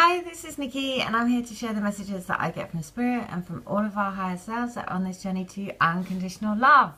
Hi, this is Nikki, and I'm here to share the messages that I get from Spirit and from all of our higher selves that are on this journey to unconditional love.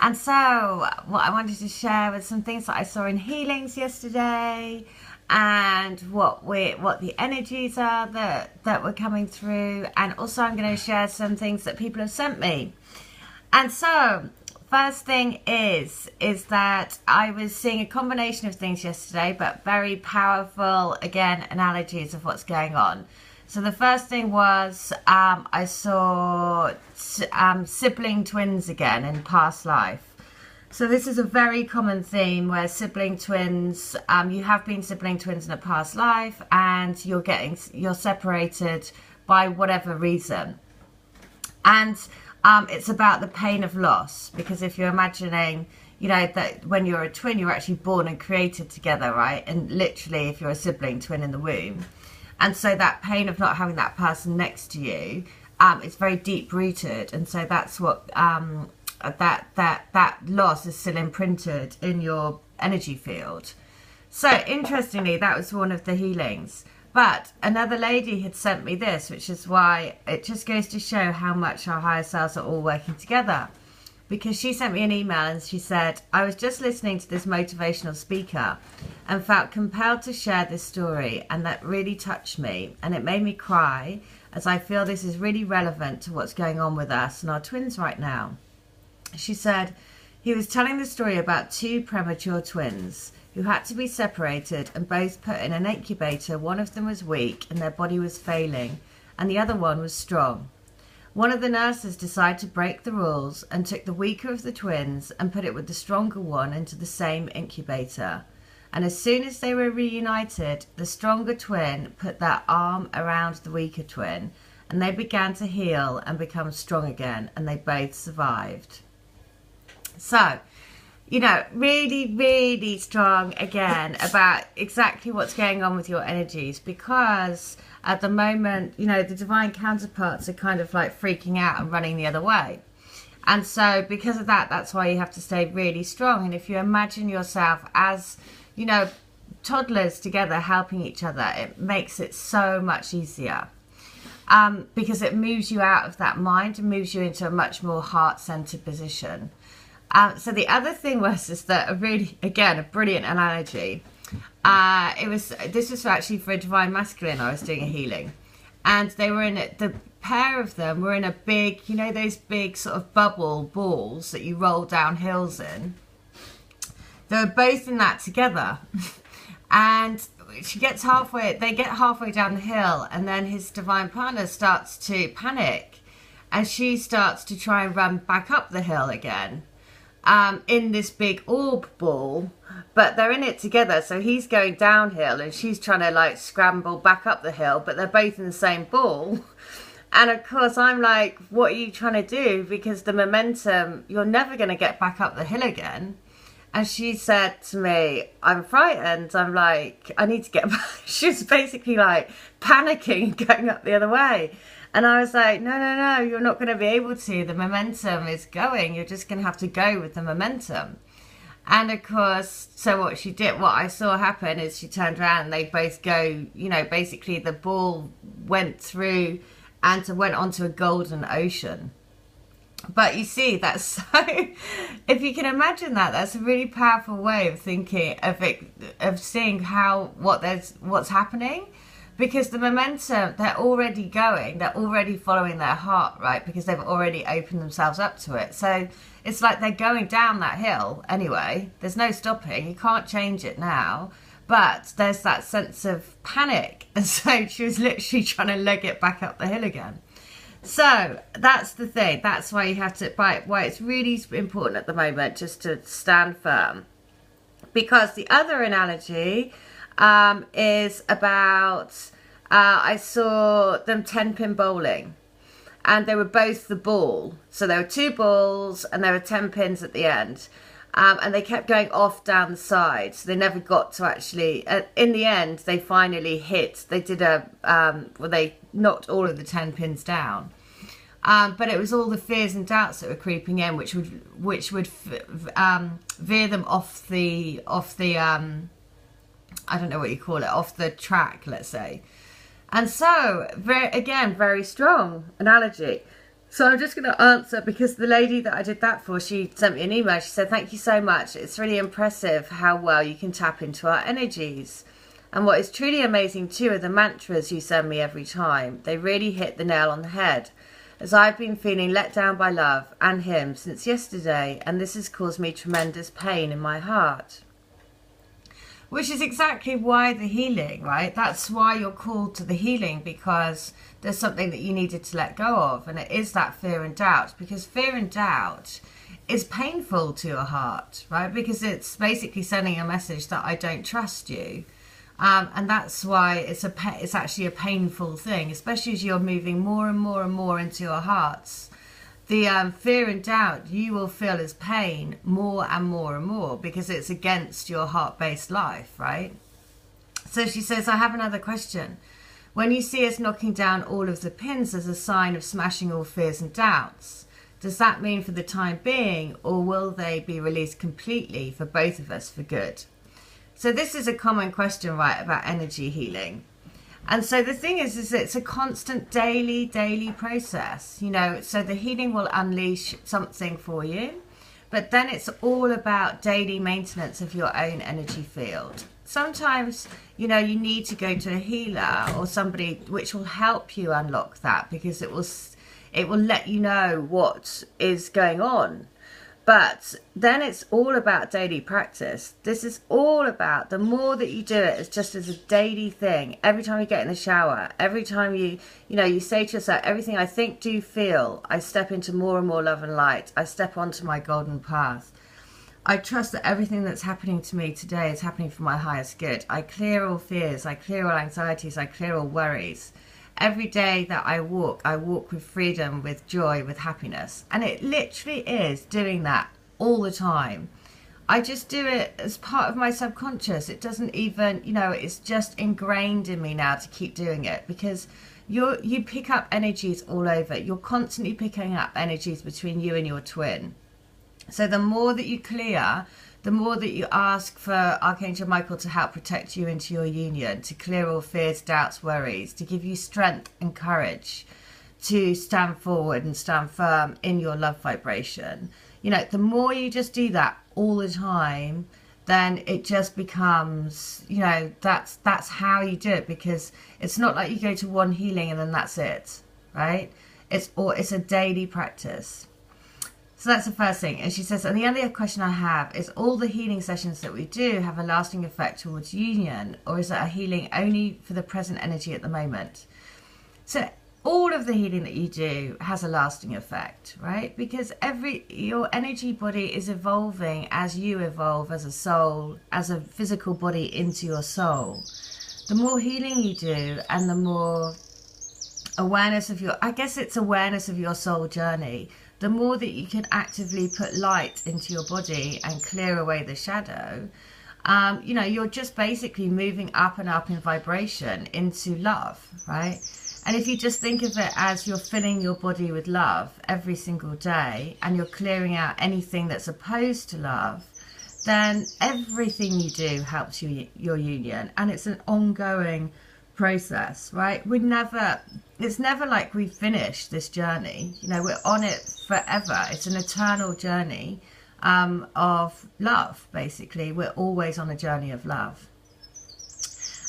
And so, what I wanted to share was some things that I saw in healings yesterday, and what the energies are that were coming through, and also I'm going to share some things that people have sent me. And so, first thing is that I was seeing a combination of things yesterday, but very powerful, again, analogies of what's going on. So the first thing was I saw sibling twins again in past life. So this is a very common theme where sibling twins, you have been sibling twins in a past life, and you're separated by whatever reason. And it's about the pain of loss, because if you're imagining, that when you're a twin, you're actually born and created together, right? And literally, if you're a sibling twin in the womb. And so that pain of not having that person next to you, it's very deep rooted. And so that's what, that loss is still imprinted in your energy field. So interestingly, that was one of the healings. But another lady had sent me this, which is why it just goes to show how much our higher selves are all working together. Because she sent me an email and she said, I was just listening to this motivational speaker and felt compelled to share this story, and that really touched me, and it made me cry, as I feel this is really relevant to what's going on with us and our twins right now. She said, he was telling the story about two premature twins who had to be separated and both put in an incubator. One of them was weak and their body was failing, and the other one was strong. One of the nurses decided to break the rules and took the weaker of the twins and put it with the stronger one into the same incubator. And as soon as they were reunited, the stronger twin put their arm around the weaker twin, and they began to heal and become strong again, and they both survived. So, really, really strong again about exactly what's going on with your energies, because at the moment, the divine counterparts are kind of like freaking out and running the other way. And so because of that, that's why you have to stay really strong. And if you imagine yourself as, toddlers together helping each other, it makes it so much easier. Because it moves you out of that mind and moves you into a much more heart-centered position. So the other thing is that a brilliant analogy. This was actually for a divine masculine. I was doing a healing, and they were the pair of them were in a big, those big sort of bubble balls that you roll down hills in. They were both in that together, and they get halfway down the hill, and then his divine partner starts to panic, and she starts to try and run back up the hill again. In this big orb ball, but they're in it together, so he's going downhill and she's trying to scramble back up the hill, but they're both in the same ball. And of course I'm like, what are you trying to do? Because the momentum, you're never going to get back up the hill again. And she said to me, I'm frightened. I'm like, I need to get back. She's basically panicking, going up the other way. And I was like, no, you're not going to be able to. The momentum is going. You're just going to have to go with the momentum. And of course, so what I saw happen is she turned around and they both go, basically the ball went through and went onto a golden ocean. But you see, that's so, if you can imagine that, that's a really powerful way of thinking of it, of seeing what's happening. Because the momentum, they're already going, they're already following their heart, right? Because they've already opened themselves up to it. So it's like they're going down that hill anyway. There's no stopping. You can't change it now. But there's that sense of panic. And so she was literally trying to leg it back up the hill again. So that's the thing. That's why you have to, why it's really important at the moment just to stand firm. Because the other analogy is about, I saw them 10-pin bowling, and they were both the ball. So there were two balls and there were 10 pins at the end. And they kept going off down the side. So they never got to actually, in the end, they finally hit. They did they knocked all of the 10 pins down. But it was all the fears and doubts that were creeping in, which would veer them off the I don't know what you call it, off the track, let's say. And so, again, very strong analogy. So I'm just going to answer, because the lady that I did that for, she sent me an email. She said, thank you so much. It's really impressive how well you can tap into our energies. And what is truly amazing too are the mantras you send me every time. They really hit the nail on the head, as I've been feeling let down by love and him since yesterday, and this has caused me tremendous pain in my heart. Which is exactly why the healing, right? That's why you're called to the healing, because there's something that you needed to let go of, and it is that fear and doubt, because fear and doubt is painful to your heart, right? Because it's basically sending a message that I don't trust you. And that's why it's actually a painful thing, especially as you're moving more and more and more into your hearts. The fear and doubt you will feel as pain more and more and more, because it's against your heart-based life, right? So she says, I have another question. When you see us knocking down all of the pins as a sign of smashing all fears and doubts, does that mean for the time being, or will they be released completely for both of us for good? So this is a common question, right, about energy healing. And so the thing is it's a constant daily process, you know. So the healing will unleash something for you, but then it's all about daily maintenance of your own energy field. Sometimes, you know, you need to go to a healer or somebody which will help you unlock that, because it will let you know what is going on. But then it's all about daily practice. This is all about, the more that you do it, it's just as a daily thing. Every time you get in the shower, every time you say to yourself, everything I think, do, feel, I step into more and more love and light. I step onto my golden path. I trust that everything that's happening to me today is happening for my highest good. I clear all fears, I clear all anxieties, I clear all worries. Every day that I walk with freedom, with joy, with happiness. And it literally is doing that all the time. I just do it as part of my subconscious. It doesn't even, you know, it's just ingrained in me now to keep doing it, because you pick up energies all over. You're constantly picking up energies between you and your twin. So the more that you clear, the more that you ask for Archangel Michael to help protect you into your union, to clear all fears, doubts, worries, to give you strength and courage to stand forward and stand firm in your love vibration. You know, the more you just do that all the time, then it just becomes, you know, that's how you do it, because it's not like you go to one healing and then that's it, right? It's a daily practice. So that's the first thing. And she says, and the other question I have is, all the healing sessions that we do have a lasting effect towards union, or is it a healing only for the present energy at the moment? So all of the healing that you do has a lasting effect, right? Because your energy body is evolving as you evolve as a soul, as a physical body into your soul. The more healing you do, and the more awareness of awareness of your soul journey, the more that you can actively put light into your body and clear away the shadow, you know, you're just basically moving up and up in vibration into love, right? And if you just think of it as you're filling your body with love every single day, and you're clearing out anything that's opposed to love, then everything you do helps your union. And it's an ongoing process, right? It's never like we've finished this journey. You know, we're on it forever. It's an eternal journey of love, basically. We're always on a journey of love.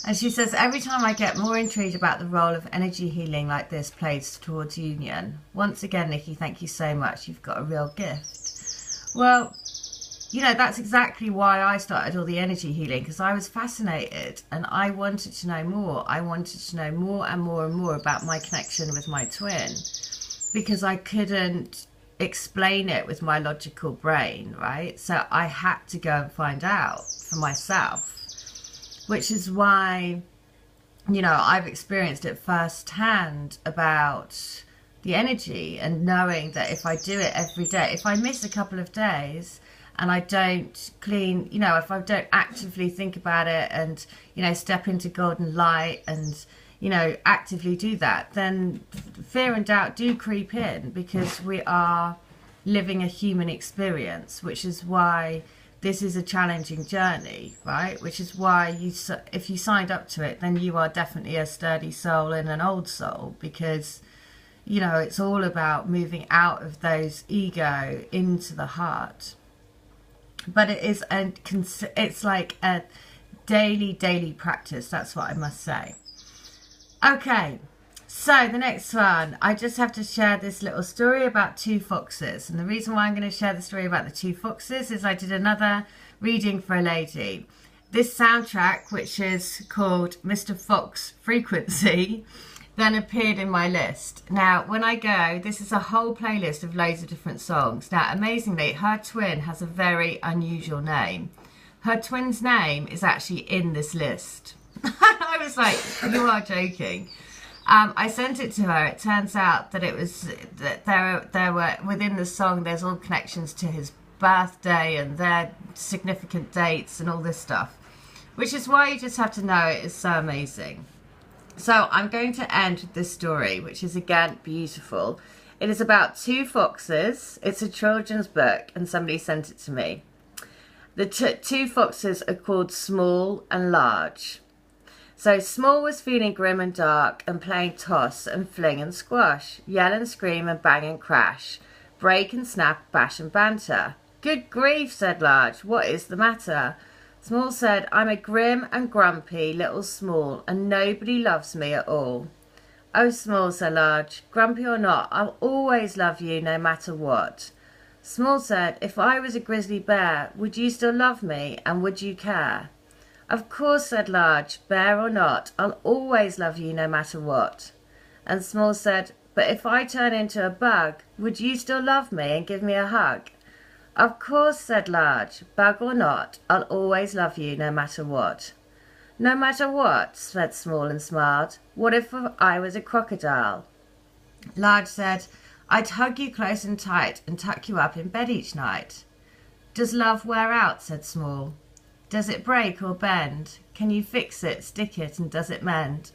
And she says, every time I get more intrigued about the role of energy healing like this plays towards union. Once again, Nikki, thank you so much. You've got a real gift. Well, you know, that's exactly why I started all the energy healing, because I was fascinated and I wanted to know more. I wanted to know more and more and more about my connection with my twin, because I couldn't explain it with my logical brain, right? So I had to go and find out for myself, which is why, you know, I've experienced it firsthand about the energy, and knowing that if I do it every day, if I miss a couple of days, and I don't clean, you know, if I don't actively think about it and, you know, step into golden light and, you know, actively do that, then fear and doubt do creep in, because we are living a human experience, which is why this is a challenging journey, right? Which is why if you signed up to it, then you are definitely a sturdy soul and an old soul, because, you know, it's all about moving out of those ego into the heart. But it is, it's like a daily practice. That's what I must say. Okay. So the next one, I just have to share this little story about two foxes. And the reason why I'm going to share the story about the two foxes is I did another reading for a lady. This soundtrack, which is called Mr. Fox Frequency, then appeared in my list. Now, when I go, this is a whole playlist of loads of different songs. Now, amazingly, her twin has a very unusual name. Her twin's name is actually in this list. I was like, you are joking. I sent it to her. It turns out that it was that there were within the song. There's all connections to his birthday and their significant dates and all this stuff, which is why you just have to know it is so amazing. So I'm going to end with this story, which is again beautiful. It is about two foxes. It's a children's book, and somebody sent it to me. The two foxes are called Small and Large. So Small was feeling grim and dark and playing toss and fling and squash, yell and scream and bang and crash, break and snap, bash and banter. Good grief, said Large, what is the matter? Small said, I'm a grim and grumpy little Small and nobody loves me at all. Oh, Small, said Large, grumpy or not, I'll always love you no matter what. Small said, if I was a grizzly bear, would you still love me and would you care? Of course, said Large, bear or not, I'll always love you no matter what. And Small said, but if I turn into a bug, would you still love me and give me a hug? Of course, said Large, bug or not, I'll always love you no matter what. No matter what, said Small and smiled. What if I was a crocodile? Large said, I'd hug you close and tight and tuck you up in bed each night. Does love wear out, said Small. Does it break or bend? Can you fix it, stick it, and does it mend?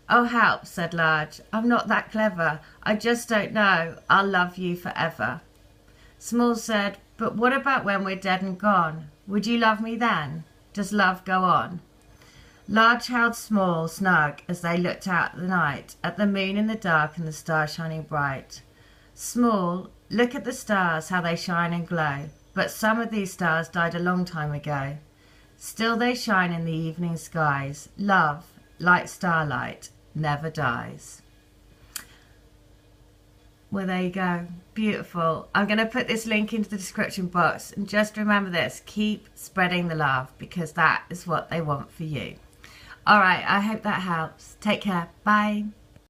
Oh, help, said Large. I'm not that clever. I just don't know. I'll love you forever. Small said, but what about when we're dead and gone? Would you love me then? Does love go on? Large held Small snug as they looked out the night, at the moon in the dark and the stars shining bright. Small, look at the stars, how they shine and glow. But some of these stars died a long time ago. Still they shine in the evening skies. Love, like starlight, never dies. Well, there you go. Beautiful. I'm going to put this link into the description box. And just remember this. Keep spreading the love, because that is what they want for you. All right. I hope that helps. Take care. Bye.